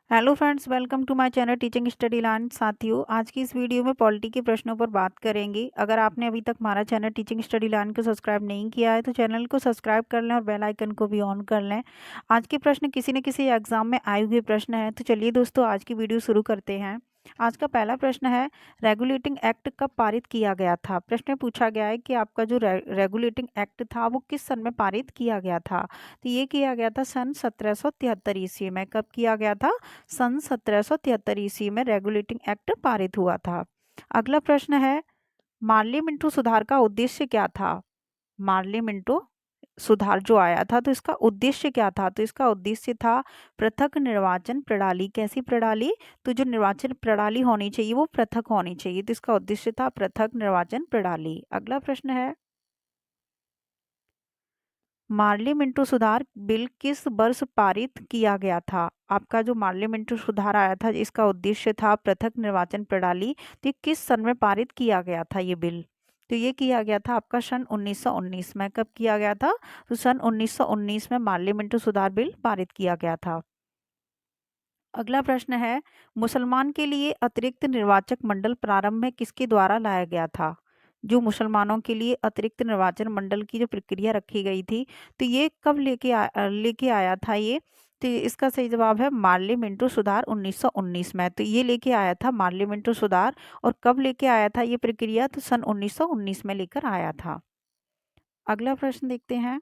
Hello friends, welcome to my channel teaching study learn. साथियों, आज की इस वीडियो में पॉलिटी के प्रश्नों पर बात करेंगे। अगर आपने अभी तक हमारा चैनल टीचिंग स्टडी लर्न को सब्सक्राइब नहीं किया है तो चैनल को सब्सक्राइब कर लें और बेल आइकन को भी ऑन कर लें। आज के प्रश्न किसी न किसी एग्जाम में आए हुए प्रश्न हैं, तो चलिए दोस्तों आज की वीडियो शुरू करते हैं। आज का पहला प्रश्न है, रेगुलेटिंग एक्ट कब पारित किया गया था। प्रश्न में पूछा गया है कि आपका जो रेगुलेटिंग एक्ट था वो किस सन में पारित किया गया था। तो ये किया गया था सन 1773 ईस्वी में। कब किया गया था? सन 1773 ईस्वी में रेगुलेटिंग एक्ट पारित हुआ था। अगला प्रश्न है, मार्ली मिंटो सुधार का उद्देश्य क्या था। मार्ली मिंटो सुधार जो आया था तो इसका उद्देश्य क्या था। तो इसका उद्देश्य था पृथक निर्वाचन प्रणाली। कैसी प्रणाली? तो जो निर्वाचन प्रणाली होनी चाहिए वो पृथक होनी चाहिए, तो इसका उद्देश्य था पृथक निर्वाचन प्रणाली। अगला प्रश्न है, मार्ली मिंटो सुधार बिल किस वर्ष पारित किया गया था। आपका जो मार्ली मिंटो सुधार आया था इसका उद्देश्य था पृथक निर्वाचन प्रणाली। तो ये किस सन में पारित किया गया था ये बिल? तो ये किया गया था आपका सन 1919 में। कब किया गया था? तो सन 1919 में मार्ली मिंटो सुधार बिल पारित किया गया था। अगला प्रश्न है, मुसलमान के लिए अतिरिक्त निर्वाचक मंडल प्रारंभ में किसके द्वारा लाया गया था। जो मुसलमानों के लिए अतिरिक्त निर्वाचन मंडल की जो प्रक्रिया रखी गई थी तो ये कब लेके आया था ये? तो इसका सही जवाब है मार्ली मिंटो सुधार 1919 में। तो ये लेके आया था मार्ली मिंटो सुधार। और कब लेके आया था ये प्रक्रिया? तो सन 1919 में लेकर आया था। अगला प्रश्न देखते हैं,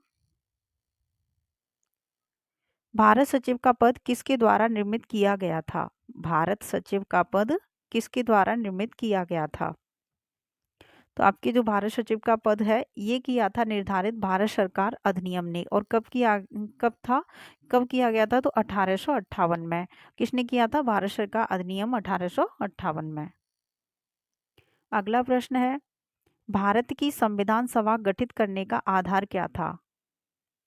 भारत सचिव का पद किसके द्वारा निर्मित किया गया था। भारत सचिव का पद किसके द्वारा निर्मित किया गया था? तो आपके जो भारत सचिव का पद है ये किया था निर्धारित भारत सरकार अधिनियम ने। और कब किया गया था? तो 1858 में। किसने किया था? भारत सरकार अधिनियम 1858 में। अगला प्रश्न है, भारत की संविधान सभा गठित करने का आधार क्या था।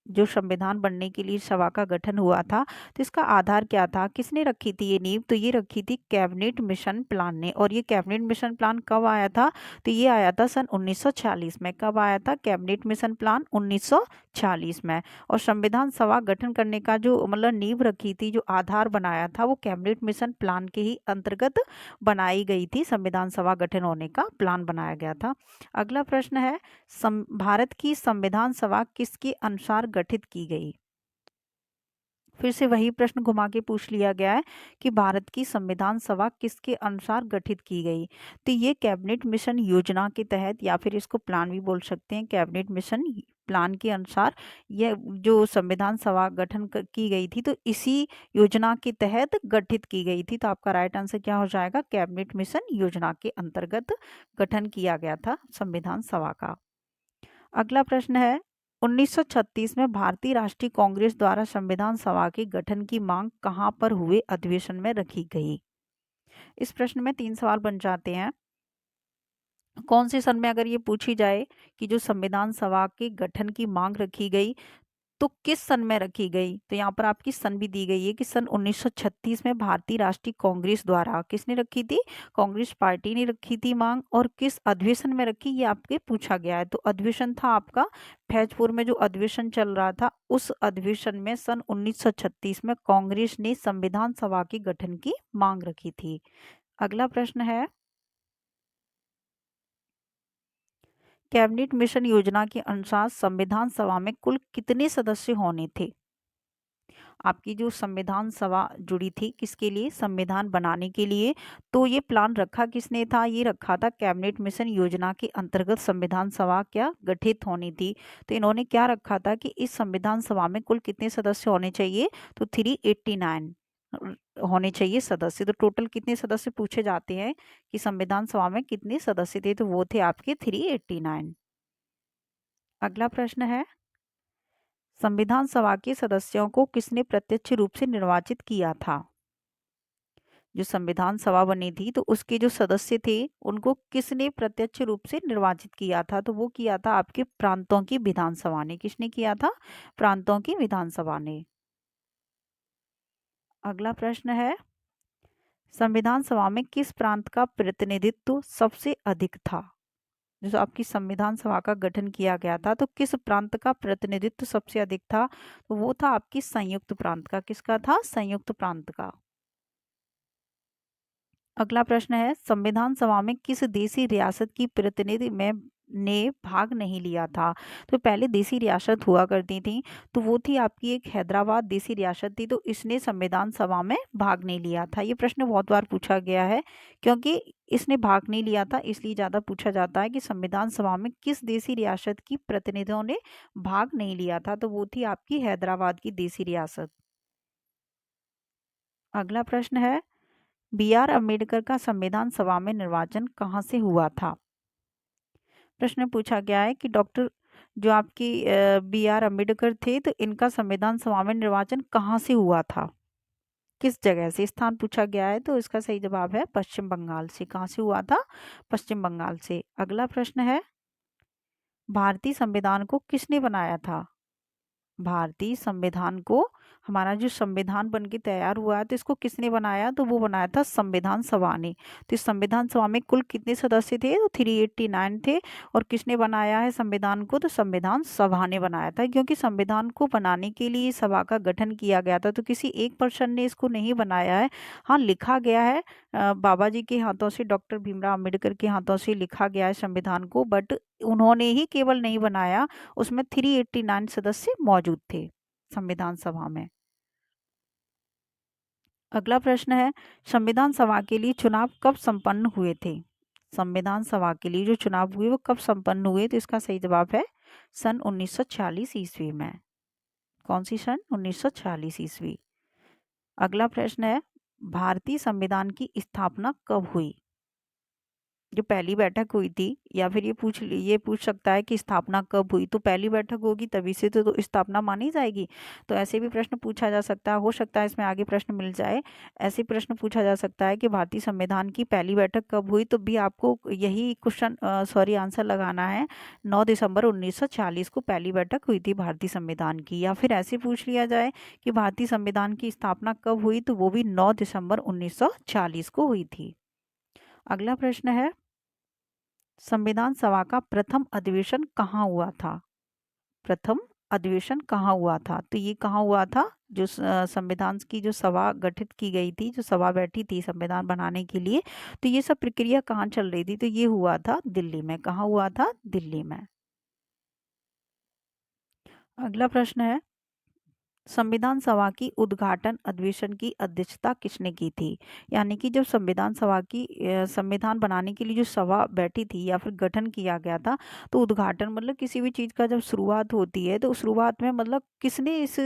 जो संविधान बनने के लिए सभा का गठन हुआ था तो इसका आधार क्या था? किसने रखी थी ये नींव? तो ये रखी थी कैबिनेट मिशन प्लान ने। और ये कैबिनेट मिशन प्लान कब आया था? तो ये आया था सन 1946 में। कब आया था कैबिनेट मिशन प्लान? 1946 में। और संविधान सभा गठन करने का जो मतलब नींव रखी थी, जो आधार बनाया था, वो कैबिनेट मिशन प्लान के ही अंतर्गत बनाई गई थी। संविधान सभा गठन होने का प्लान बनाया गया था। अगला प्रश्न है, भारत की संविधान सभा किसके अनुसार गठित की गई। फिर से वही प्रश्न घुमा के पूछ लिया गया है कि भारत की संविधान सभा किसके अनुसार गठित की गई। तो ये कैबिनेट मिशन योजना के तहत, या फिर इसको प्लान भी बोल सकते हैं, कैबिनेट मिशन प्लान के अनुसार यह जो संविधान सभा गठन की गई थी तो इसी योजना के तहत गठित की गई थी। तो आपका राइट आंसर क्या हो जाएगा? कैबिनेट मिशन योजना के अंतर्गत गठन किया गया था संविधान सभा का। अगला प्रश्न है, 1936 में भारतीय राष्ट्रीय कांग्रेस द्वारा संविधान सभा के गठन की मांग कहां पर हुए अधिवेशन में रखी गई। इस प्रश्न में 3 सवाल बन जाते हैं। कौन से सन में अगर ये पूछी जाए कि जो संविधान सभा के गठन की मांग रखी गई तो किस सन में रखी गई, तो यहाँ पर आपकी सन भी दी गई है कि सन 1936 में भारतीय राष्ट्रीय कांग्रेस द्वारा। किसने रखी थी? कांग्रेस पार्टी ने रखी थी मांग। और किस अधिवेशन में रखी ये आपके पूछा गया है। तो अधिवेशन था आपका फैजपुर में। जो अधिवेशन चल रहा था उस अधिवेशन में सन 1936 में कांग्रेस ने संविधान सभा के गठन की मांग रखी थी। अगला प्रश्न है, कैबिनेट मिशन योजना के अनुसार संविधान सभा में कुल कितने सदस्य होने थे। आपकी जो संविधान सभा जुड़ी थी किसके लिए? संविधान बनाने के लिए। तो ये प्लान रखा किसने था? ये रखा था कैबिनेट मिशन योजना के अंतर्गत संविधान सभा क्या गठित होनी थी। तो इन्होंने क्या रखा था कि इस संविधान सभा में कुल कितने सदस्य होने चाहिए? तो 389 होने चाहिए सदस्य। तो टोटल कितने सदस्य पूछे जाते हैं कि संविधान सभा में कितने सदस्य थे, तो वो थे आपके 389। अगला प्रश्न है, संविधान सभा के सदस्यों को किसने प्रत्यक्ष रूप से निर्वाचित किया था। जो संविधान सभा बनी थी तो उसके जो सदस्य थे उनको किसने प्रत्यक्ष रूप से निर्वाचित किया था। तो वो किया था आपके प्रांतों की विधानसभा ने। किसने किया था? प्रांतों की विधानसभा ने। अगला प्रश्न है, संविधान सभा में किस प्रांत का प्रतिनिधित्व सबसे अधिक था। जो आपकी संविधान सभा का गठन किया गया था तो किस प्रांत का प्रतिनिधित्व सबसे अधिक था? तो वो था आपकी संयुक्त प्रांत का। किसका था? संयुक्त प्रांत का। अगला प्रश्न है, संविधान सभा में किस देसी रियासत की प्रतिनिधि में ने भाग नहीं लिया था? तो पहले देसी रियासत हुआ करती थी, तो वो थी आपकी एक हैदराबाद देसी रियासत थी, तो इसने संविधान सभा में भाग नहीं लिया था। ये प्रश्न बहुत बार पूछा गया है, क्योंकि इसने भाग नहीं लिया था इसलिए ज्यादा पूछा जाता है कि संविधान सभा में किस देसी रियासत की प्रतिनिधियों ने भाग नहीं लिया था, तो वो थी आपकी हैदराबाद की देसी रियासत। अगला प्रश्न है, बी आर अम्बेडकर का संविधान सभा में निर्वाचन कहाँ से हुआ था? प्रश्न पूछा गया है कि डॉक्टर जो आपकी बी आर अम्बेडकर थे, तो इनका संविधान सभा में निर्वाचन कहाँ से हुआ था, किस जगह से, स्थान पूछा गया है, तो इसका सही जवाब है पश्चिम बंगाल से। कहाँ से हुआ था? पश्चिम बंगाल से। अगला प्रश्न है, भारतीय संविधान को किसने बनाया था? भारतीय संविधान को, हमारा जो संविधान बन के तैयार हुआ है, तो इसको किसने बनाया? तो वो बनाया था संविधान सभा ने। तो इस संविधान सभा में कुल कितने सदस्य थे? तो 389 थे। और किसने बनाया है संविधान को? तो संविधान सभा ने बनाया था, क्योंकि संविधान को बनाने के लिए सभा का गठन किया गया था, तो किसी एक पर्सन ने इसको नहीं बनाया है। हाँ, लिखा गया है बाबा जी के हाथों से, डॉक्टर भीमराव अम्बेडकर के हाथों से लिखा गया है संविधान को, बट उन्होंने ही केवल नहीं बनाया, उसमें 389 सदस्य मौजूद थे संविधान सभा में। अगला प्रश्न है, संविधान सभा के लिए चुनाव कब संपन्न हुए थे? संविधान सभा के लिए जो चुनाव हुए वो कब संपन्न हुए? तो इसका सही जवाब है सन 1946 ईस्वी में। कौन सी सन? 1946 ईस्वी। अगला प्रश्न है, भारतीय संविधान की स्थापना कब हुई? जो पहली बैठक हुई थी, या फिर ये पूछ सकता है कि स्थापना कब हुई, तो पहली बैठक होगी तभी से तो स्थापना मानी जाएगी। तो ऐसे भी प्रश्न पूछा जा सकता है, हो सकता है इसमें आगे प्रश्न मिल जाए। ऐसे प्रश्न पूछा जा सकता है कि भारतीय संविधान की पहली बैठक कब हुई, तो भी आपको यही क्वेश्चन सॉरी आंसर लगाना है। 9 दिसंबर 1940 को पहली बैठक हुई थी भारतीय संविधान की। या फिर ऐसे पूछ लिया जाए कि भारतीय संविधान की स्थापना कब हुई, तो वो भी 9 दिसंबर 1940 को हुई थी। अगला प्रश्न है, संविधान सभा का प्रथम अधिवेशन कहाँ हुआ था? प्रथम अधिवेशन कहाँ हुआ था? तो ये कहाँ हुआ था? जो संविधान की जो सभा गठित की गई थी, जो सभा बैठी थी संविधान बनाने के लिए, तो ये सब प्रक्रिया कहाँ चल रही थी? तो ये हुआ था दिल्ली में। कहाँ हुआ था? दिल्ली में। अगला प्रश्न है, संविधान सभा की उद्घाटन अधिवेशन की अध्यक्षता किसने की थी? यानी कि जब संविधान सभा की संविधान बनाने के लिए जो सभा बैठी थी या फिर गठन किया गया था, तो उद्घाटन मतलब किसी भी चीज का जब शुरुआत होती है, तो शुरुआत में मतलब किसने इस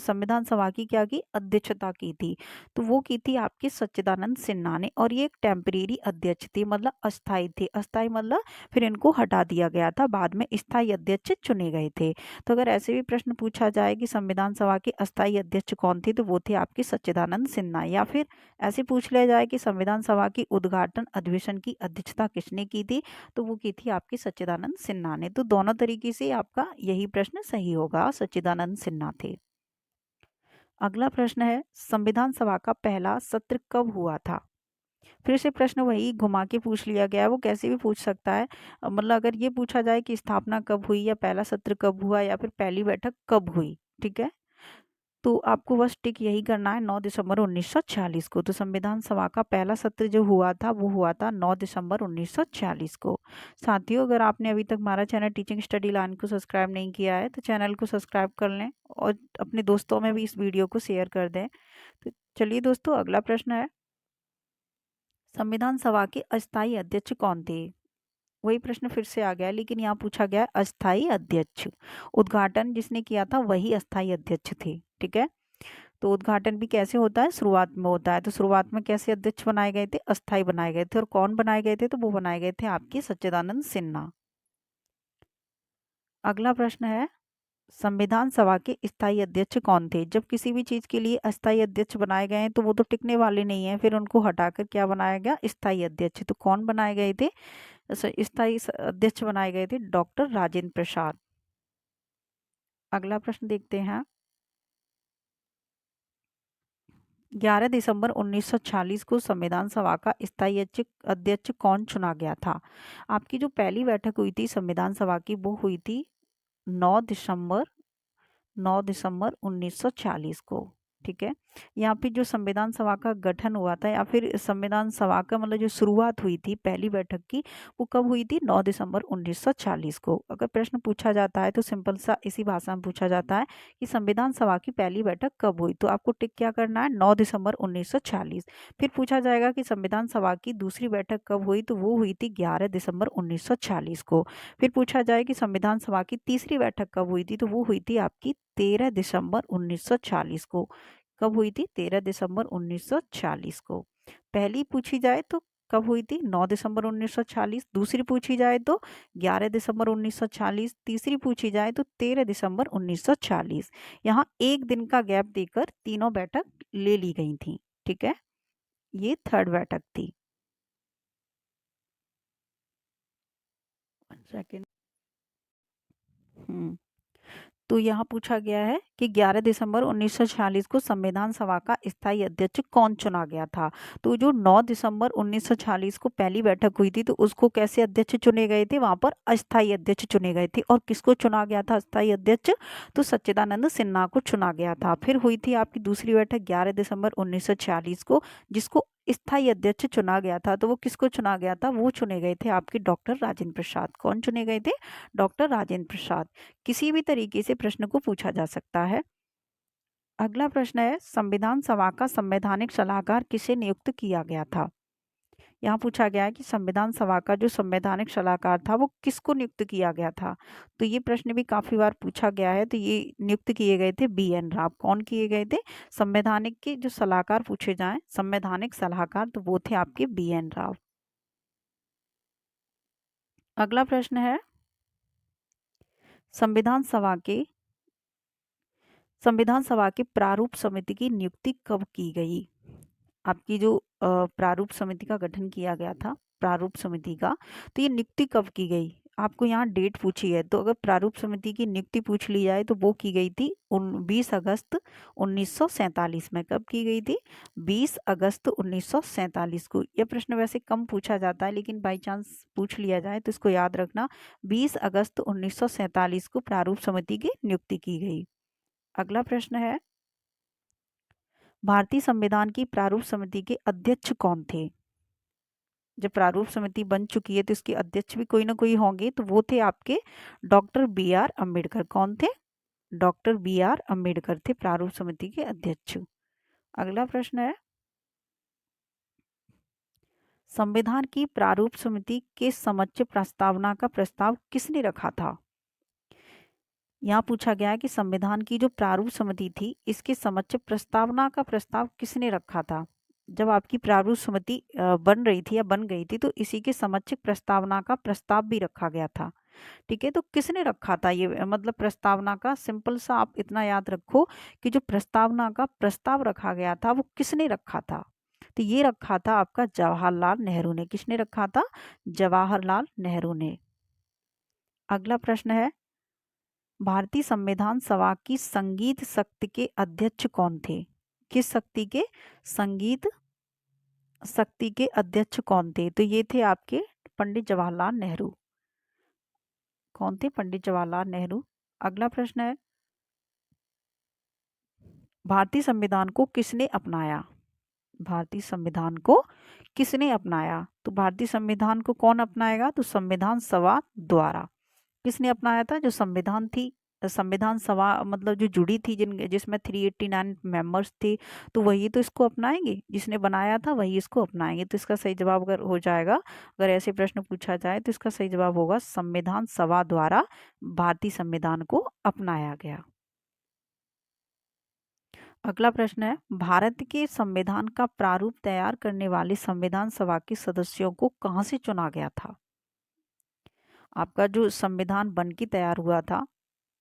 संविधान सभा की क्या की? अध्यक्षता की थी। तो वो की थी आपके सच्चिदानंद सिन्हा ने। और ये एक टेम्परेरी अध्यक्ष थे, मतलब अस्थायी थे। अस्थायी मतलब फिर इनको हटा दिया गया था, बाद में स्थायी अध्यक्ष चुने गए थे। तो अगर ऐसे भी प्रश्न पूछा जाए कि संविधान सभा के अस्थायी अध्यक्ष कौन थे, तो वो थे आपके सच्चिदानंद सिन्हा। या फिर ऐसे पूछ लिया जाए कि संविधान सभा की उद्घाटन अधिवेशन की अध्यक्षता किसने की थी, तो वो की थी आपकी सच्चिदानंद सिन्हा ने। तो दोनों तरीके से आपका यही प्रश्न सही होगा, सच्चिदानंद सिन्हा थे। अगला प्रश्न है, संविधान सभा का पहला सत्र कब हुआ था? फिर से प्रश्न वही घुमा के पूछ लिया गया है, वो कैसे भी पूछ सकता है। मतलब अगर ये पूछा जाए कि स्थापना कब हुई, या पहला सत्र कब हुआ, या फिर पहली बैठक कब हुई, ठीक है, तो आपको बस टिक यही करना है 9 दिसंबर 1946 को। तो संविधान सभा का पहला सत्र जो हुआ था वो हुआ था 9 दिसंबर 1946 को। साथियों, अगर आपने अभी तक हमारा चैनल टीचिंग स्टडी लाइन को सब्सक्राइब नहीं किया है, तो चैनल को सब्सक्राइब कर लें और अपने दोस्तों में भी इस वीडियो को शेयर कर दें। तो चलिए दोस्तों, अगला प्रश्न है, संविधान सभा के अस्थायी अध्यक्ष कौन थे? वही प्रश्न फिर से आ गया, लेकिन यहाँ पूछा गया अस्थायी अध्यक्ष। उद्घाटन जिसने किया था वही अस्थायी अध्यक्ष थे, ठीक है। तो उद्घाटन भी कैसे होता है? शुरुआत में होता है। तो शुरुआत में कैसे अध्यक्ष बनाए गए थे? अस्थायी बनाए गए थे। और कौन बनाए गए थे? तो वो बनाए गए थे आपके सच्चिदानंद सिन्हा। अगला प्रश्न है, संविधान सभा के स्थायी अध्यक्ष कौन थे? जब किसी भी चीज के लिए अस्थायी अध्यक्ष बनाए गए हैं, तो वो तो टिकने वाले नहीं है, फिर उनको हटाकर क्या बनाया गया? स्थायी अध्यक्ष। तो कौन बनाए गए थे? स्थायी अध्यक्ष बनाए गए थे डॉक्टर राजेंद्र प्रसाद। अगला प्रश्न देखते हैं, 11 दिसंबर 1946 को संविधान सभा का स्थायी अध्यक्ष कौन चुना गया था? आपकी जो पहली बैठक हुई थी संविधान सभा की, वो हुई थी 9 दिसंबर 1940 को। ठीक है। यहाँ पे जो संविधान सभा का गठन हुआ था या फिर संविधान सभा का मतलब जो शुरुआत हुई थी पहली बैठक की, वो कब हुई थी? 9 दिसंबर 1940 को। अगर प्रश्न पूछा जाता है तो सिंपल सा इसी भाषा में पूछा जाता है कि संविधान सभा की पहली बैठक कब हुई, तो आपको टिक क्या करना है? 9 दिसंबर 1940। फिर पूछा जाएगा कि संविधान सभा की दूसरी बैठक कब हुई, तो वो हुई थी 11 दिसंबर 1940 को। फिर पूछा जाए कि संविधान सभा की तीसरी बैठक कब हुई थी, तो वो हुई थी आपकी 13 दिसंबर 1940 को। कब हुई थी? 13 दिसंबर 1940 को। पहली पूछी जाए तो कब हुई थी? 9 दिसंबर 1940। दूसरी पूछी जाए तो 11 दिसंबर 1940। तीसरी पूछी जाए तो 13 दिसंबर 1940। यहाँ एक दिन का गैप देकर तीनों बैठक ले ली गई थी। ठीक है, ये थर्ड बैठक थी। सेकेंड। तो यहाँ पूछा गया है कि 11 दिसंबर 1946 को संविधान सभा का स्थायी अध्यक्ष कौन चुना गया था। तो जो 9 दिसंबर 1946 को पहली बैठक हुई थी तो उसको कैसे अध्यक्ष चुने गए थे? वहां पर अस्थायी अध्यक्ष चुने गए थे। और किसको चुना गया था अस्थायी अध्यक्ष? तो सच्चिदानंद सिन्हा को चुना गया था। फिर हुई थी आपकी दूसरी बैठक 11 दिसंबर 1946 को, जिसको स्थायी अध्यक्ष चुना गया था। तो वो किसको चुना गया था? वो चुने गए थे आपके डॉक्टर राजेंद्र प्रसाद। कौन चुने गए थे? डॉक्टर राजेंद्र प्रसाद। किसी भी तरीके से प्रश्न को पूछा जा सकता है। अगला प्रश्न है, संविधान सभा का संवैधानिक सलाहकार किसे नियुक्त किया गया था? यहाँ पूछा गया है कि संविधान सभा का जो संवैधानिक सलाहकार था वो किसको नियुक्त किया गया था। तो ये प्रश्न भी काफी बार पूछा गया है। तो ये नियुक्त किए गए थे बी.एन. राव। कौन किए गए थे? संवैधानिक के जो सलाहकार पूछे जाएं, संवैधानिक सलाहकार, तो वो थे आपके बी.एन. राव। अगला प्रश्न है, संविधान सभा के प्रारूप समिति की नियुक्ति कब की गई? आपकी जो प्रारूप समिति का गठन किया गया था, प्रारूप समिति का, तो ये नियुक्ति कब की गई? आपको यहाँ डेट पूछी है। तो अगर प्रारूप समिति की नियुक्ति पूछ ली जाए तो वो की गई थी 20 अगस्त 1947 में। कब की गई थी? 20 अगस्त 1947 को। यह प्रश्न वैसे कम पूछा जाता है, लेकिन बाई चांस पूछ लिया जाए तो इसको याद रखना। 20 अगस्त 1947 को प्रारूप समिति की नियुक्ति की गई। अगला प्रश्न है, भारतीय संविधान की प्रारूप समिति के अध्यक्ष कौन थे? जब प्रारूप समिति बन चुकी है तो इसके अध्यक्ष भी कोई ना कोई होंगे। तो वो थे आपके डॉक्टर बी.आर. अम्बेडकर। कौन थे? Doctor B R. अम्बेडकर थे प्रारूप समिति के अध्यक्ष। अगला प्रश्न है, संविधान की प्रारूप समिति के समक्ष प्रस्तावना का प्रस्ताव किसने रखा था? यहाँ पूछा गया है कि संविधान की जो प्रारूप समिति थी इसके समक्ष प्रस्तावना का प्रस्ताव किसने रखा था? जब आपकी प्रारूप समिति बन रही थी या बन गई थी तो इसी के समक्ष प्रस्तावना का प्रस्ताव भी रखा गया था। ठीक है, तो किसने रखा था ये मतलब प्रस्तावना का? सिंपल सा आप इतना याद रखो कि जो प्रस्तावना का प्रस्ताव रखा गया था वो किसने रखा था? तो ये रखा था आपका जवाहरलाल नेहरू ने। किसने रखा था? जवाहरलाल नेहरू ने। अगला प्रश्न है, भारतीय संविधान सभा की संगीत शक्ति के अध्यक्ष कौन थे? किस शक्ति के? संगीत शक्ति के अध्यक्ष कौन थे? तो ये थे आपके पंडित जवाहरलाल नेहरू। कौन थे? पंडित जवाहरलाल नेहरू। अगला प्रश्न है, भारतीय संविधान को किसने अपनाया? भारतीय संविधान को किसने अपनाया? तो भारतीय संविधान को कौन अपनाएगा? तो संविधान सभा द्वारा। किसने अपनाया था? जो संविधान थी, संविधान सभा मतलब जो जुड़ी थी जिसमें 389 मेंबर्स थे, तो वही तो इसको अपनाएंगे। जिसने बनाया था वही इसको अपनाएंगे। तो इसका सही जवाब अगर हो जाएगा, अगर ऐसे प्रश्न पूछा जाए तो इसका सही जवाब होगा संविधान सभा द्वारा भारतीय संविधान को अपनाया गया। अगला प्रश्न है, भारत के संविधान का प्रारूप तैयार करने वाले संविधान सभा के सदस्यों को कहाँ से चुना गया था? आपका जो संविधान बन के तैयार हुआ था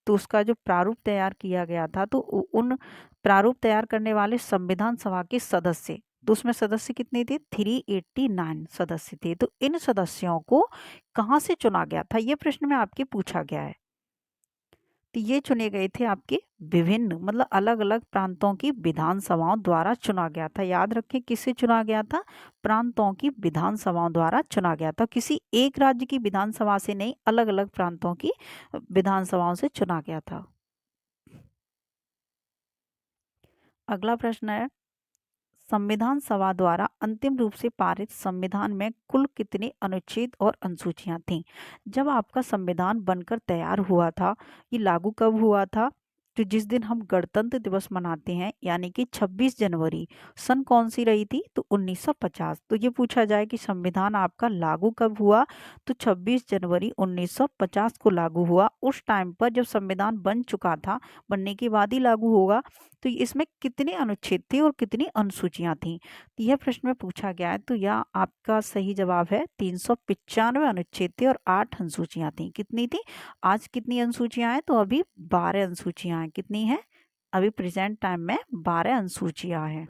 तो उसका जो प्रारूप तैयार किया गया था, तो उन प्रारूप तैयार करने वाले संविधान सभा के सदस्य, तो उसमें सदस्य कितने थे? 389 सदस्य थे। तो इन सदस्यों को कहाँ से चुना गया था, ये प्रश्न में आपके पूछा गया है। तो ये चुने गए थे आपके विभिन्न मतलब अलग अलग प्रांतों की विधानसभाओं द्वारा चुना गया था। याद रखें, किससे चुना गया था? प्रांतों की विधानसभाओं द्वारा चुना गया था। किसी एक राज्य की विधानसभा से नहीं, अलग अलग प्रांतों की विधानसभाओं से चुना गया था। अगला प्रश्न है, संविधान सभा द्वारा अंतिम रूप से पारित संविधान में कुल कितने अनुच्छेद और अनुसूचियां थीं? जब आपका संविधान बनकर तैयार हुआ था, ये लागू कब हुआ था? तो जिस दिन हम गणतंत्र दिवस मनाते हैं, यानी कि 26 जनवरी। सन कौन सी रही थी? तो 1950। तो ये पूछा जाए कि संविधान आपका लागू कब हुआ, तो 26 जनवरी 1950 को लागू हुआ। उस टाइम पर जब संविधान बन चुका था, बनने के बाद ही लागू होगा, तो इसमें कितने अनुच्छेद थे और कितनी अनुसूचियां थीं? तो यह प्रश्न में पूछा गया है। तो यह आपका सही जवाब है, 395 अनुच्छेद थे और 8 अनुसूचियां थीं। कितनी थी? आज कितनी अनुसूचियां हैं? तो अभी 12 अनुसूचियां हैं। कितनी है? अभी प्रेजेंट टाइम में 12 अनुसूचियां हैं।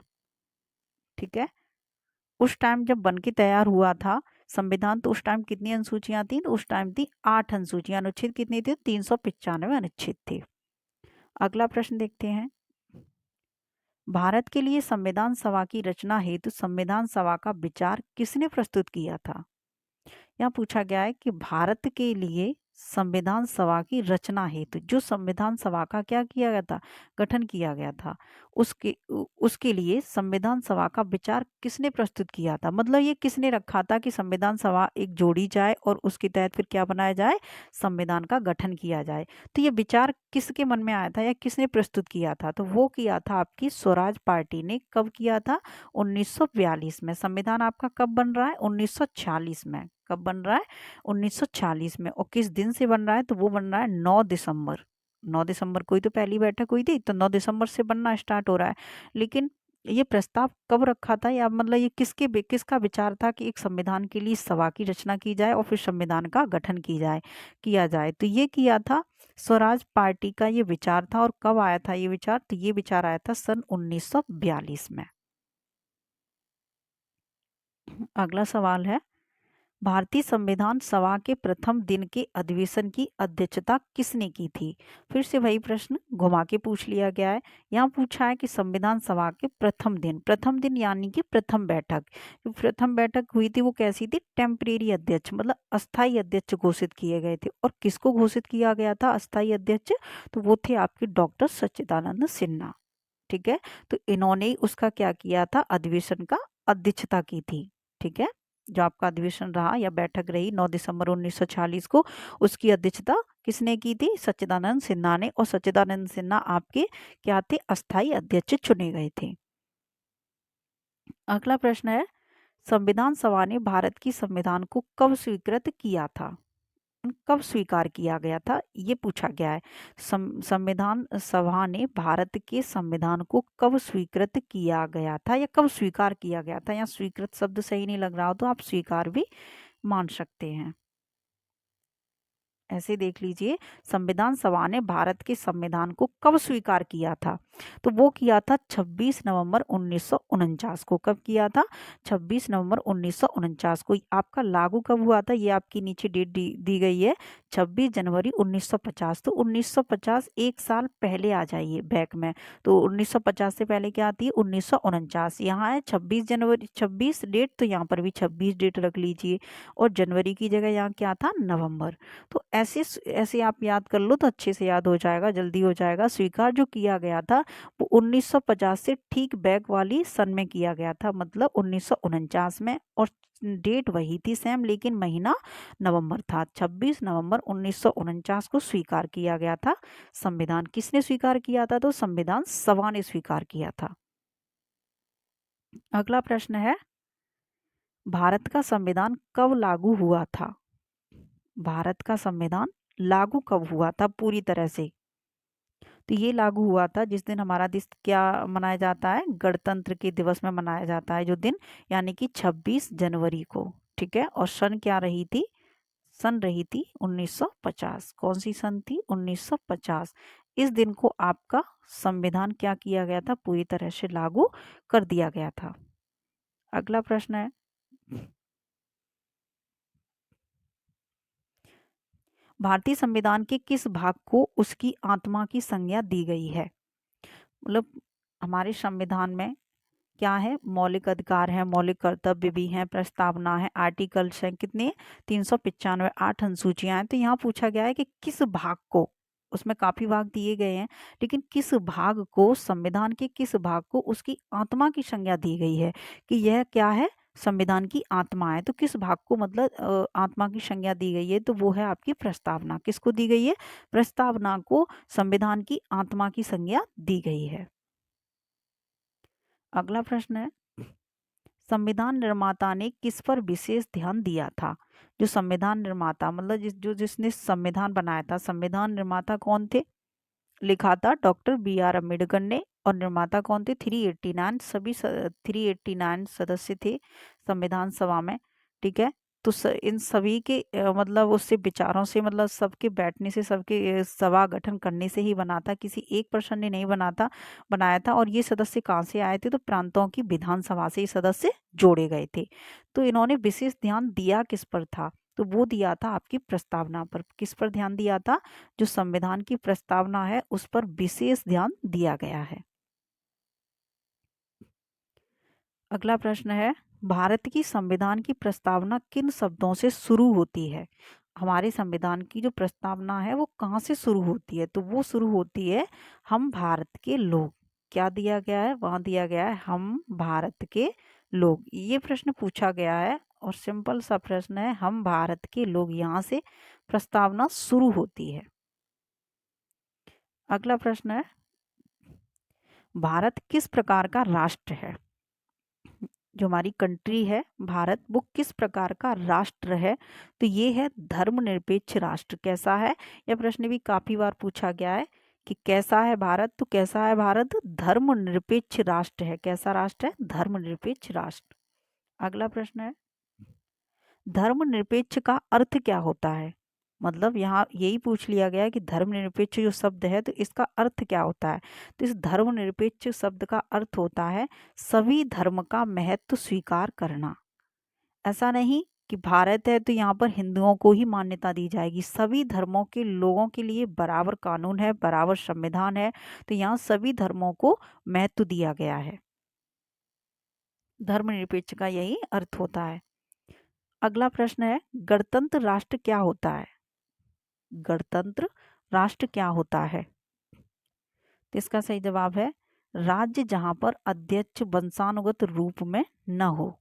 ठीक है। उस टाइम जब बन के तैयार हुआ था संविधान, तो उस टाइम कितनी अनुसूचियां थी? तो उस टाइम थी 8 अनुसूचियां। अनुच्छेद कितने थे? 395 अनुच्छेद थे। अगला प्रश्न देखते हैं, भारत के लिए संविधान सभा की रचना हेतु संविधान सभा का विचार किसने प्रस्तुत किया था? यहाँ पूछा गया है कि भारत के लिए संविधान सभा की रचना हेतु जो संविधान सभा का क्या किया गया था, गठन किया गया था, उसके लिए संविधान सभा का विचार किसने प्रस्तुत किया था? मतलब ये किसने रखा था कि संविधान सभा एक जोड़ी जाए और उसके तहत फिर क्या बनाया जाए, संविधान का गठन किया जाए। तो ये विचार किसके मन में आया था या किसने प्रस्तुत किया था? तो वो किया था आपकी स्वराज पार्टी ने। कब किया था? 1942 में। संविधान आपका कब बन रहा है? 1946 में। कब बन रहा है? 1946 में। और किस दिन से बन रहा है? तो वो बन रहा है 9 दिसंबर। 9 दिसंबर को ही तो पहली बैठक हुई थी, तो 9 दिसंबर से बनना स्टार्ट हो रहा है। लेकिन ये प्रस्ताव कब रखा था, या मतलब ये किसका विचार था कि एक संविधान के लिए सभा की रचना की जाए और फिर संविधान का गठन किया जाए? तो ये किया था स्वराज पार्टी का ये विचार था। और कब आया था ये विचार? तो ये विचार आया था सन 1942 में। अगला सवाल है, भारतीय संविधान सभा के प्रथम दिन के अधिवेशन की अध्यक्षता किसने की थी? फिर से वही प्रश्न घुमा के पूछ लिया गया है। यहाँ पूछा है कि संविधान सभा के प्रथम दिन यानी कि प्रथम बैठक, जो प्रथम बैठक हुई थी वो कैसी थी? टेम्परेरी अध्यक्ष, मतलब अस्थायी अध्यक्ष घोषित किए गए थे। और किसको घोषित किया गया था अस्थायी अध्यक्ष? तो वो थे आपके डॉक्टर सच्चिदानंद सिन्हा। ठीक है। तो इन्होंने ही उसका क्या किया था? अधिवेशन का अध्यक्षता की थी। ठीक है। जो आपका अधिवेशन रहा या बैठक रही 9 दिसंबर 1946 को, उसकी अध्यक्षता किसने की थी? सच्चिदानंद सिन्हा ने। और सच्चिदानंद सिन्हा आपके क्या थे? अस्थायी अध्यक्ष चुने गए थे। अगला प्रश्न है, संविधान सभा ने भारत की संविधान को कब स्वीकृत किया था? कब स्वीकार किया गया था, ये पूछा गया है। संविधान सभा ने भारत के संविधान को कब स्वीकृत किया गया था या कब स्वीकार किया गया था? या स्वीकृत शब्द सही नहीं लग रहा हो तो आप स्वीकार भी मान सकते हैं। ऐसे देख लीजिए, संविधान सभा ने भारत के संविधान को कब स्वीकार किया था? तो वो किया था 26 नवंबर 1949 को। कब किया था? 26 नवंबर 1949 को। आपका लागू कब हुआ था? ये आपकी नीचे डेट दी गई है, 26 जनवरी 1950। तो 1950 एक साल पहले आ जाइए बैक में। तो 1950 से पहले क्या आती है? 1949। यहाँ है 26 जनवरी, 26 डेट, तो यहाँ पर भी 26 डेट रख लीजिए। और जनवरी की जगह यहाँ क्या था? नवंबर। तो ऐसे ऐसे आप याद कर लो तो अच्छे से याद हो जाएगा, जल्दी हो जाएगा। स्वीकार जो किया गया था वो 1950 से ठीक बैक वाली सन में किया गया था, मतलब 1949 में। और डेट वही थी सेम, लेकिन महीना नवंबर था। 26 नवंबर 1949 को स्वीकार किया गया था संविधान। किसने स्वीकार किया था? तो संविधान सभा ने स्वीकार किया था। अगला प्रश्न है, भारत का संविधान कब लागू हुआ था? भारत का संविधान लागू कब हुआ था पूरी तरह से? तो ये लागू हुआ था जिस दिन हमारा देश क्या मनाया जाता है? गणतंत्र के दिवस में मनाया जाता है जो दिन, यानी कि 26 जनवरी को। ठीक है। और सन क्या रही थी? सन रही थी 1950। कौन सी सन थी? 1950। इस दिन को आपका संविधान क्या किया गया था? पूरी तरह से लागू कर दिया गया था। अगला प्रश्न है, भारतीय संविधान के किस भाग को उसकी आत्मा की संज्ञा दी गई है? मतलब हमारे संविधान में क्या है? मौलिक अधिकार है, मौलिक कर्तव्य भी हैं, प्रस्तावना है, आर्टिकल्स हैं। कितने? 395, 8 अनुसूचियां हैं। तो यहाँ पूछा गया है कि किस भाग को उसमें काफी भाग दिए गए हैं, लेकिन किस भाग को, संविधान के किस भाग को उसकी आत्मा की संज्ञा दी गई है कि यह क्या है, संविधान की आत्मा है। तो किस भाग को मतलब आत्मा की संज्ञा दी गई है, तो वो है आपकी प्रस्तावना। किसको दी गई है? प्रस्तावना को संविधान की आत्मा की संज्ञा दी गई है। अगला प्रश्न है, संविधान निर्माता ने किस पर विशेष ध्यान दिया था? जो संविधान निर्माता मतलब जिसने संविधान बनाया था, संविधान निर्माता कौन थे? लिखा था डॉक्टर बी आर अम्बेडकर ने। और निर्माता कौन थे? 389 सभी 389 सदस्य थे संविधान सभा में। ठीक है, तो इन सभी के मतलब उससे विचारों से, मतलब सबके बैठने से, सबके सभा गठन करने से ही बना था, किसी एक पर्सन ने नहीं बनाया था। और ये सदस्य कहाँ से आए थे? तो प्रांतों की विधानसभा से ये सदस्य जोड़े गए थे। तो इन्होंने विशेष ध्यान दिया किस पर था? तो वो दिया था आपकी प्रस्तावना पर। किस पर ध्यान दिया था? जो संविधान की प्रस्तावना है उस पर विशेष ध्यान दिया गया है। अगला प्रश्न है, भारत की संविधान की प्रस्तावना किन शब्दों से शुरू होती है? हमारे संविधान की जो प्रस्तावना है वो कहाँ से शुरू होती है? तो वो शुरू होती है हम भारत के लोग। क्या दिया गया है? वहां दिया गया है हम भारत के लोग। ये प्रश्न पूछा गया है और सिंपल सा प्रश्न है, हम भारत के लोग, यहाँ से प्रस्तावना शुरू होती है। अगला प्रश्न है, भारत किस प्रकार का राष्ट्र है? जो हमारी कंट्री है भारत, वो किस प्रकार का राष्ट्र है? तो ये है धर्मनिरपेक्ष राष्ट्र। कैसा है? यह प्रश्न भी काफी बार पूछा गया है कि कैसा है भारत? तो कैसा है भारत? धर्मनिरपेक्ष राष्ट्र है। कैसा राष्ट्र है? धर्मनिरपेक्ष राष्ट्र। अगला प्रश्न है, धर्मनिरपेक्ष का अर्थ क्या होता है? मतलब यहाँ यही पूछ लिया गया है कि धर्मनिरपेक्ष जो शब्द है तो इसका अर्थ क्या होता है? तो इस धर्मनिरपेक्ष शब्द का अर्थ होता है सभी धर्म का महत्व स्वीकार करना। ऐसा नहीं कि भारत है तो यहाँ पर हिंदुओं को ही मान्यता दी जाएगी, सभी धर्मों के लोगों के लिए बराबर कानून है, बराबर संविधान है। तो यहाँ सभी धर्मों को महत्व दिया गया है। धर्मनिरपेक्ष का यही अर्थ होता है। अगला प्रश्न है, गणतंत्र राष्ट्र क्या होता है? गणतंत्र राष्ट्र क्या होता है? तो इसका सही जवाब है राज्य जहां पर अध्यक्ष वंशानुगत रूप में न हो।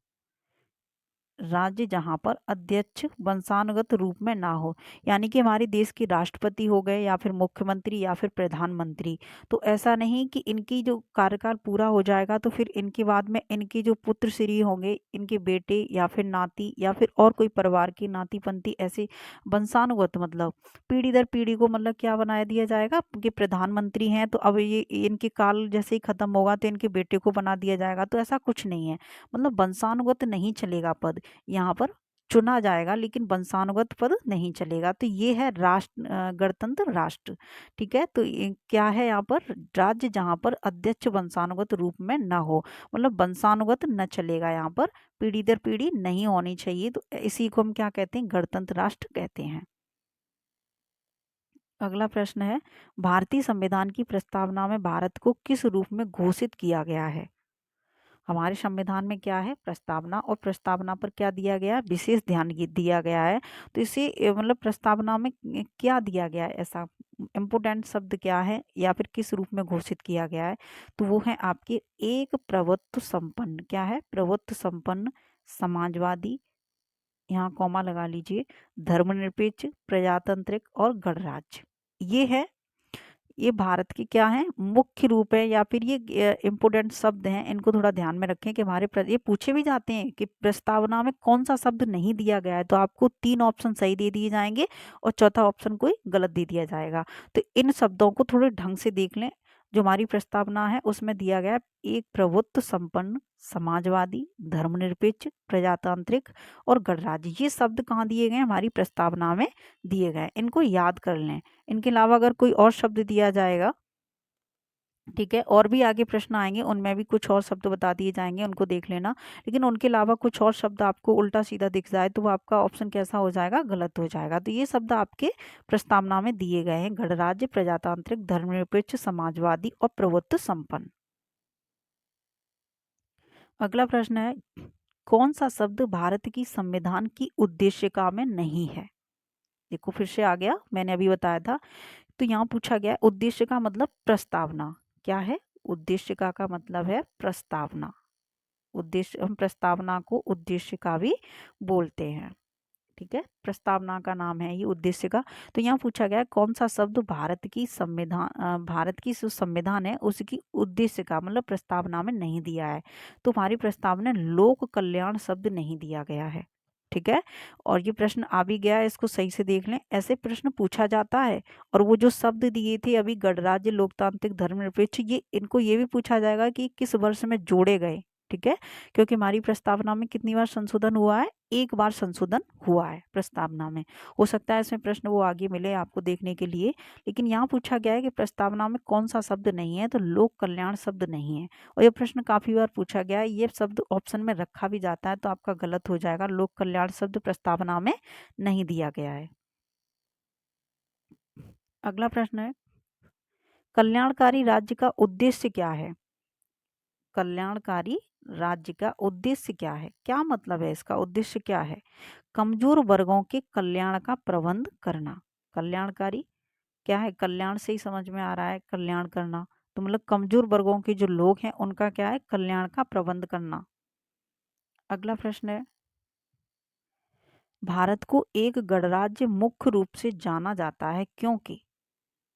राज्य जहां पर अध्यक्ष वंशानुगत रूप में ना हो, यानी कि हमारे देश के राष्ट्रपति हो गए या फिर मुख्यमंत्री या फिर प्रधानमंत्री। तो ऐसा नहीं कि इनकी जो कार्यकाल पूरा हो जाएगा तो फिर इनके बाद में इनके जो पुत्र श्री होंगे, इनके बेटे या फिर नाती या फिर और कोई परिवार की नाती पंथी, ऐसे वंशानुगत मतलब पीढ़ी दर पीढ़ी को मतलब क्या बनाया दिया जाएगा कि प्रधानमंत्री हैं तो अब ये इनके काल जैसे ही खत्म होगा तो इनके बेटे को बना दिया जाएगा। तो ऐसा कुछ नहीं है, मतलब वंशानुगत नहीं चलेगा पद। यहाँ पर चुना जाएगा लेकिन वंशानुगत पद नहीं चलेगा। तो ये है राष्ट्र, गणतंत्र राष्ट्र। ठीक है, तो क्या है यहाँ पर? राज्य जहाँ पर अध्यक्ष वंशानुगत रूप में न हो, मतलब वंशानुगत न चलेगा यहाँ पर, पीढ़ी दर पीढ़ी नहीं होनी चाहिए। तो इसी को हम क्या कहते हैं? गणतंत्र राष्ट्र कहते हैं। अगला प्रश्न है, भारतीय संविधान की प्रस्तावना में भारत को किस रूप में घोषित किया गया है? हमारे संविधान में क्या है? प्रस्तावना। और प्रस्तावना पर क्या दिया गया है? विशेष ध्यान दिया गया है। तो इसे मतलब प्रस्तावना में क्या दिया गया है? ऐसा इम्पोर्टेंट शब्द क्या है या फिर किस रूप में घोषित किया गया है? तो वो है आपके एक प्रभुत्व संपन्न। क्या है? प्रभुत्व संपन्न, समाजवादी, यहाँ कॉमा लगा लीजिए, धर्मनिरपेक्ष, प्रजातांत्रिक और गणराज्य। ये है, ये भारत की क्या है? मुख्य रूप है या फिर ये इंपोर्टेंट शब्द हैं। इनको थोड़ा ध्यान में रखें कि हमारे ये पूछे भी जाते हैं कि प्रस्तावना में कौन सा शब्द नहीं दिया गया है, तो आपको 3 ऑप्शन सही दे दिए जाएंगे और चौथा ऑप्शन कोई गलत दे दिया जाएगा। तो इन शब्दों को थोड़े ढंग से देख लें। जो हमारी प्रस्तावना है उसमें दिया गया है एक प्रभुत्व संपन्न, समाजवादी, धर्मनिरपेक्ष, प्रजातांत्रिक और गणराज्य। ये शब्द कहाँ दिए गए हैं? हमारी प्रस्तावना में दिए गए। इनको याद कर लें। इनके अलावा अगर कोई और शब्द दिया जाएगा, ठीक है, और भी आगे प्रश्न आएंगे उनमें भी कुछ और शब्द बता दिए जाएंगे, उनको देख लेना। लेकिन उनके अलावा कुछ और शब्द आपको उल्टा सीधा दिख जाए तो वो आपका ऑप्शन कैसा हो जाएगा? गलत हो जाएगा। तो ये शब्द आपके प्रस्तावना में दिए गए हैं: गणराज्य, प्रजातांत्रिक, धर्मनिरपेक्ष, समाजवादी और प्रभुत्व संपन्न। अगला प्रश्न है, कौन सा शब्द भारत की संविधान की उद्देशिका में नहीं है? देखो फिर से आ गया, मैंने अभी बताया था तो यहाँ पूछा गया है उद्देश्य का मतलब प्रस्तावना। क्या है? उद्देश्य का मतलब है प्रस्तावना। उद्देश्य, हम प्रस्तावना को उद्देश्य का भी बोलते हैं। ठीक है, प्रस्तावना का नाम है ये उद्देश्य का। तो यहाँ पूछा गया है कौन सा शब्द भारत की जो संविधान है उसकी उद्देश्य का मतलब प्रस्तावना में नहीं दिया है। तो हमारी प्रस्तावना में लोक कल्याण शब्द नहीं दिया गया है। ठीक है, और ये प्रश्न आ भी गया है, इसको सही से देख लें। ऐसे प्रश्न पूछा जाता है। और वो जो शब्द दिए थे अभी, गणराज्य, लोकतांत्रिक, धर्मनिरपेक्ष, ये इनको ये भी पूछा जाएगा कि किस वर्ष में जोड़े गए। ठीक है, क्योंकि हमारी प्रस्तावना में कितनी बार संशोधन हुआ है? एक बार संशोधन हुआ है प्रस्तावना में। हो सकता है इसमें प्रश्न वो आगे मिले आपको देखने के लिए, लेकिन यहाँ पूछा गया है कि प्रस्तावना में कौन सा शब्द नहीं है, तो लोक कल्याण शब्द नहीं है। और ये प्रश्न काफी बार पूछा गया है, ये शब्द ऑप्शन में रखा भी जाता है तो आपका गलत हो जाएगा। लोक कल्याण शब्द प्रस्तावना में नहीं दिया गया है। अगला प्रश्न है, कल्याणकारी राज्य का उद्देश्य क्या है? कल्याणकारी राज्य का उद्देश्य क्या है? क्या मतलब है इसका? उद्देश्य क्या है? कमजोर वर्गों के कल्याण का प्रबंध करना। कल्याणकारी क्या है? कल्याण से ही समझ में आ रहा है कल्याण करना, तो मतलब कमजोर वर्गों के जो लोग हैं उनका क्या है? कल्याण का प्रबंध करना। अगला प्रश्न है, भारत को एक गणराज्य मुख्य रूप से जाना जाता है क्योंकि,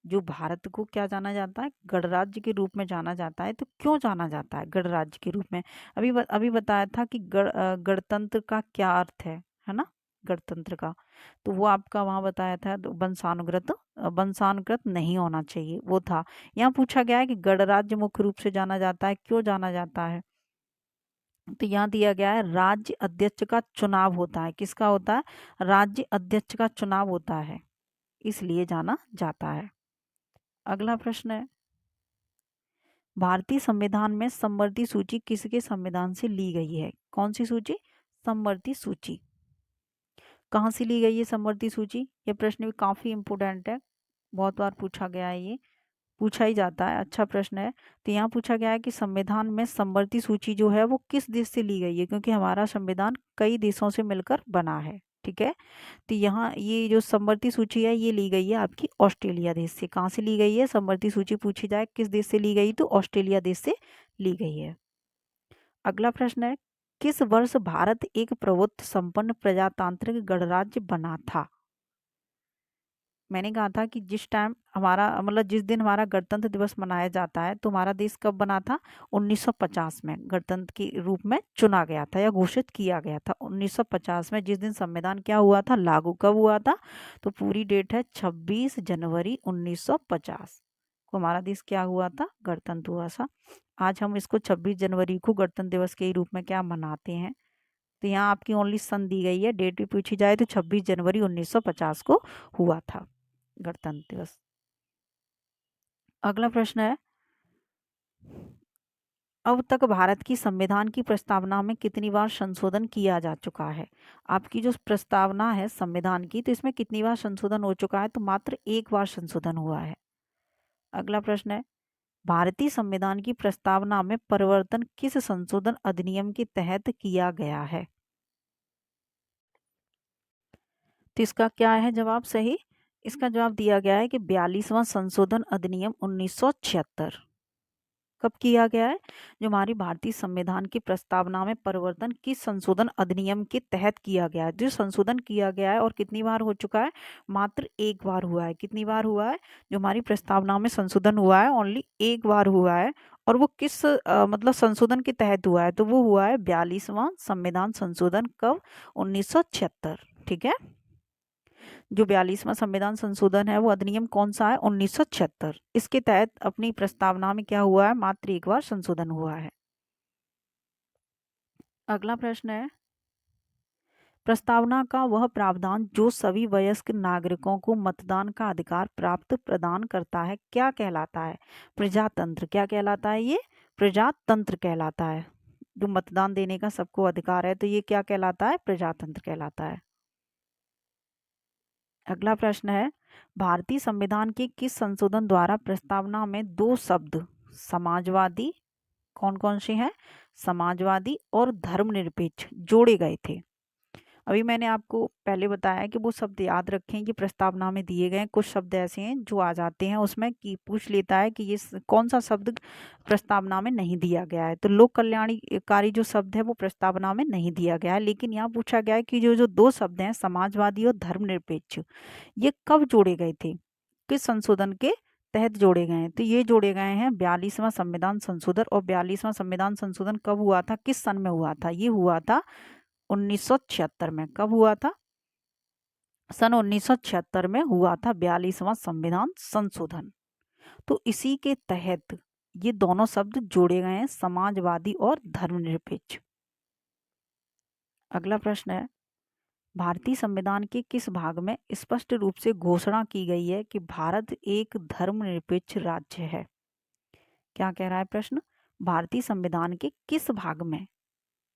जो भारत को क्या जाना जाता है? गणराज्य के रूप में जाना जाता है। तो क्यों जाना जाता है गणराज्य के रूप में? अभी बताया था कि गणतंत्र का क्या अर्थ है ना? गणतंत्र का, तो वो आपका वहां बताया था, तो वंशानुगत नहीं होना चाहिए वो था। यहाँ पूछा गया है कि गणराज्य मुख्य रूप से जाना जाता है, क्यों जाना जाता है? तो यहाँ दिया गया है राज्य अध्यक्ष का चुनाव होता है। किसका होता है? राज्य अध्यक्ष का चुनाव होता है, इसलिए जाना जाता है। अगला प्रश्न है, भारतीय संविधान में समवर्ती सूची किसके संविधान से ली गई है? कौन सी सूची? समवर्ती सूची। कहाँ से ली गई है समवर्ती सूची? ये प्रश्न भी काफी इंपोर्टेंट है, बहुत बार पूछा गया है, ये पूछा ही जाता है, अच्छा प्रश्न है। तो यहाँ पूछा गया है कि संविधान में समवर्ती सूची जो है वो किस देश से ली गई है, क्योंकि हमारा संविधान कई देशों से मिलकर बना है। ठीक है, तो यहाँ ये जो समवर्ती सूची है ये ली गई है आपकी ऑस्ट्रेलिया देश से। कहाँ से ली गई है समवर्ती सूची? पूछी जाए किस देश से ली गई, तो ऑस्ट्रेलिया देश से ली गई है। अगला प्रश्न है, किस वर्ष भारत एक प्रभुत्व संपन्न प्रजातांत्रिक गणराज्य बना था? मैंने कहा था कि जिस टाइम हमारा मतलब जिस दिन हमारा गणतंत्र दिवस मनाया जाता है, तो हमारा देश कब बना था? 1950 में गणतंत्र के रूप में चुना गया था या घोषित किया गया था 1950 में। जिस दिन संविधान क्या हुआ था, लागू कब हुआ था? तो पूरी डेट है 26 जनवरी 1950 को हमारा देश क्या हुआ था? गणतंत्र हुआ था। आज हम इसको 26 जनवरी को गणतंत्र दिवस के रूप में क्या मनाते हैं। तो यहाँ आपकी ओनली सन दी गई है, डेट भी पूछी जाए तो 26 जनवरी 1950 को हुआ था गणतंत्र दिवस। अगला प्रश्न है, अब तक भारत की संविधान की प्रस्तावना में कितनी बार संशोधन किया जा चुका है? आपकी जो प्रस्तावना है संविधान की, तो इसमें कितनी बार संशोधन हो चुका है? तो मात्र एक बार संशोधन हुआ है। अगला प्रश्न है, भारतीय संविधान की प्रस्तावना में परिवर्तन किस संशोधन अधिनियम के तहत किया गया है? तो इसका क्या है जवाब सही? इसका जवाब दिया गया है कि 42वां संशोधन अधिनियम 1976। कब किया गया है? जो हमारी भारतीय संविधान की प्रस्तावना में परिवर्तन किस संशोधन अधिनियम के तहत किया गया है? जो संशोधन किया गया है और कितनी बार हो चुका है? मात्र एक बार हुआ है। कितनी बार हुआ है? जो हमारी प्रस्तावना में संशोधन हुआ है ओनली एक बार हुआ है। और वो किस मतलब संशोधन के तहत हुआ है? तो वो हुआ है 42वां संविधान संशोधन। कब? 1976। ठीक है, जो 42वां संविधान संशोधन है वो अधिनियम कौन सा है? 1976। इसके तहत अपनी प्रस्तावना में क्या हुआ है? मात्र एक बार संशोधन हुआ है। अगला प्रश्न है, प्रस्तावना का वह प्रावधान जो सभी वयस्क नागरिकों को मतदान का अधिकार प्राप्त प्रदान करता है क्या कहलाता है? प्रजातंत्र। क्या कहलाता है ये? प्रजातंत्र कहलाता है। जो मतदान देने का सबको अधिकार है, तो ये क्या कहलाता है? प्रजातंत्र कहलाता है। अगला प्रश्न है, भारतीय संविधान के किस संशोधन द्वारा प्रस्तावना में दो शब्द समाजवादी, कौन कौन से हैं? समाजवादी और धर्मनिरपेक्ष जोड़े गए थे? अभी मैंने आपको पहले बताया कि वो शब्द याद रखें, ये प्रस्तावना में दिए गए हैं। कुछ शब्द ऐसे हैं जो आ जाते हैं उसमें कि पूछ लेता है कि ये कौन सा शब्द प्रस्तावना में नहीं दिया गया है। तो लोक कल्याणकारी जो शब्द है वो प्रस्तावना में नहीं दिया गया है, लेकिन यहाँ पूछा गया है कि जो जो दो शब्द हैं समाजवादी और धर्मनिरपेक्ष, ये कब जोड़े गए थे, किस संशोधन के तहत जोड़े गए हैं। तो ये जोड़े गए हैं 42वां संविधान संशोधन। और 42वां संविधान संशोधन कब हुआ था, किस सन में हुआ था, ये हुआ था 1976 में। कब हुआ था, सन 1976 में हुआ था 42वां संविधान संशोधन। तो इसी के तहत ये दोनों शब्द जोड़े गए हैं, समाजवादी और धर्मनिरपेक्ष। अगला प्रश्न है, भारतीय संविधान के किस भाग में स्पष्ट रूप से घोषणा की गई है कि भारत एक धर्मनिरपेक्ष राज्य है। क्या कह रहा है प्रश्न, भारतीय संविधान के किस भाग में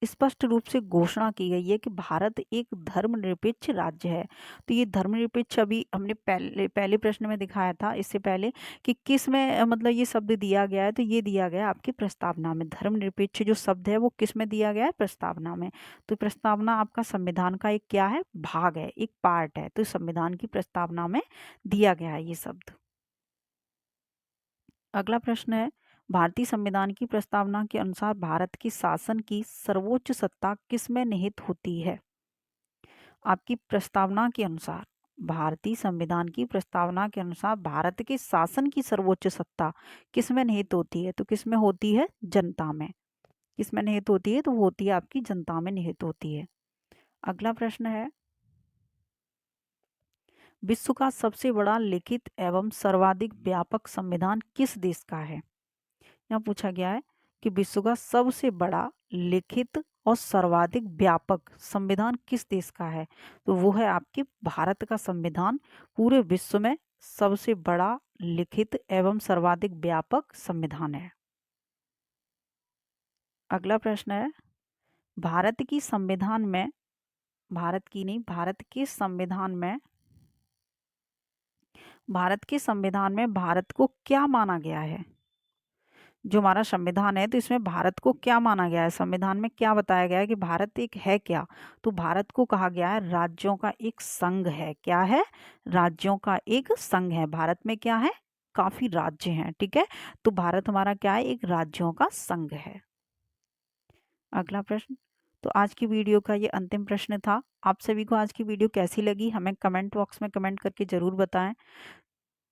स्पष्ट रूप से घोषणा की गई है कि भारत एक धर्मनिरपेक्ष राज्य है। तो ये धर्मनिरपेक्ष अभी हमने पहले प्रश्न में दिखाया था इससे पहले कि किस में मतलब ये शब्द दिया गया है। तो ये दिया गया है आपकी प्रस्तावना में। धर्मनिरपेक्ष जो शब्द है वो किस में दिया गया है, प्रस्तावना में। तो प्रस्तावना आपका संविधान का एक क्या है, भाग है, एक पार्ट है। तो संविधान की प्रस्तावना में दिया गया है ये शब्द। अगला प्रश्न है, भारतीय संविधान की प्रस्तावना के अनुसार भारत की शासन की सर्वोच्च सत्ता किसमें निहित होती है। आपकी प्रस्तावना के अनुसार, भारतीय संविधान की प्रस्तावना के अनुसार भारत के शासन की सर्वोच्च सत्ता किसमें निहित होती है। तो किसमें होती है, जनता में। किसमें निहित होती है, तो वो होती है आपकी जनता में निहित होती है। अगला प्रश्न है, विश्व का सबसे बड़ा लिखित एवं सर्वाधिक व्यापक संविधान किस देश का है। यहाँ पूछा गया है कि विश्व का सबसे बड़ा लिखित और सर्वाधिक व्यापक संविधान किस देश का है। तो वो है आपके भारत का संविधान पूरे विश्व में सबसे बड़ा लिखित एवं सर्वाधिक व्यापक संविधान है। अगला प्रश्न है, भारत की संविधान में, भारत की नहीं, भारत के संविधान में, भारत के संविधान में भारत को क्या माना गया है। जो हमारा संविधान है तो इसमें भारत को क्या माना गया है, संविधान में क्या बताया गया है कि भारत एक है क्या। तो भारत को कहा गया है राज्यों का एक संघ है। क्या है, राज्यों का एक संघ है। भारत में क्या है, काफी राज्य हैं, ठीक है। तो भारत हमारा क्या है, एक राज्यों का संघ है। अगला प्रश्न, तो आज की वीडियो का ये अंतिम प्रश्न था। आप सभी को आज की वीडियो कैसी लगी हमें कमेंट बॉक्स में कमेंट करके जरूर बताएं।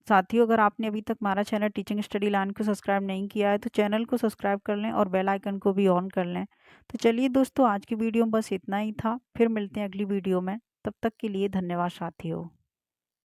साथियों, अगर आपने अभी तक हमारा चैनल टीचिंग स्टडी लाइन को सब्सक्राइब नहीं किया है तो चैनल को सब्सक्राइब कर लें और बेल आइकन को भी ऑन कर लें। तो चलिए दोस्तों, आज की वीडियो में बस इतना ही था। फिर मिलते हैं अगली वीडियो में। तब तक के लिए धन्यवाद साथियों।